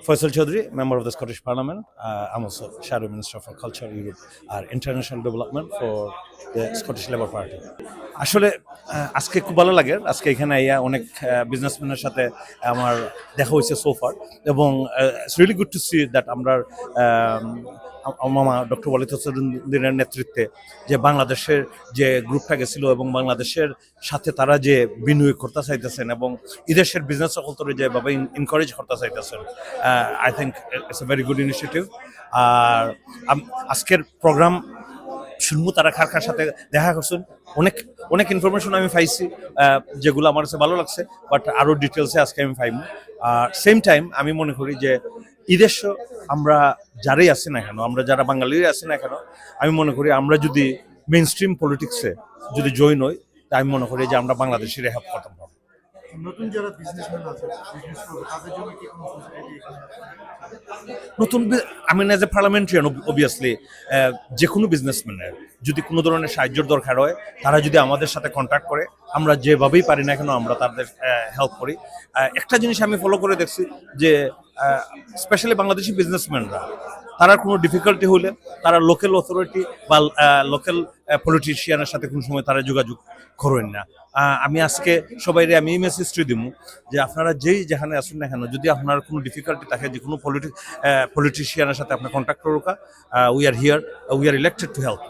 Faisal Chaudhry, member of the Scottish Parliament. I'm also Shadow Minister for Culture, Europe, and International Development for the Scottish Labour Party. আসলে আজকে খুব ভালো লাগে আজকে এখানে আইয়া অনেক বিজনেসম্যানের সাথে আমার দেখা হয়েছে সোফার এবং it's really good to see that আমরা মামা ডক্টর ওয়ালিদ হোসেনের নেতৃত্বে যে বাংলাদেশের যে গ্রুপটা গেছিল এবং বাংলাদেশের সাথে তারা যে বিনিয়োগ করতে চাইতেছেন এবং বিদেশের বিজনেস সকলতরে যেভাবে এনকারেজ করতে চাইতেছেন I think it's a very good initiative. আর আজকের প্রোগ্রাম শুনবো তারা কার সাথে দেখা করছেন অনেক অনেক ইনফরমেশন আমি পাইছি যেগুলো আমার কাছে ভালো লাগছে, বাট আরও ডিটেলসে আজকে আমি পাইব। আর সেম টাইম আমি মনে করি যে ঈদেশ আমরা যারাই আছি না কেন, আমরা যারা বাঙালিরা আছি না কেন, আমি মনে করি আমরা যদি মেইন স্ট্রিম পলিটিক্সে যদি জয়েন হই, তা আমি মনে করি যে আমরা বাংলাদেশের হেল্প করতে পারবো। নতুন যারা বিজনেসম্যান আছে বিজনেস করবে তাদের জন্য কি কোনো ফ্যাসিলিটি নতুন আমি এজ এ পার্লামেন্টারিয়ান অবভিয়াসলি যে কোনো বিজনেসম্যানের যদি কোনো ধরনের সাহায্যের দরকার হয় তারা যদি আমাদের সাথে কন্ট্যাক্ট করে আমরা যেভাবেই পারি না কেন আমরা তাদের হেল্প করি। একটা জিনিস আমি ফলো করে দেখছি যে স্পেশালি বাংলাদেশি বিজনেসম্যানরা তারা কোনো ডিফিকাল্টি হলে তারা লোকাল অথরিটি বা লোকাল পলিটিশিয়ানের সাথে কোনো সময় তারা যোগাযোগ করেন না। আমি আজকে সবাই আমি এই মেসেজটি দিব যে আপনারা যেই যেখানে আসুন না কেন, যদি আপনার কোনো ডিফিকাল্টি থাকে যে কোনো পলিটিশিয়ানের সাথে আপনার কন্ট্যাক্ট করুকা, we are here, we are elected to help.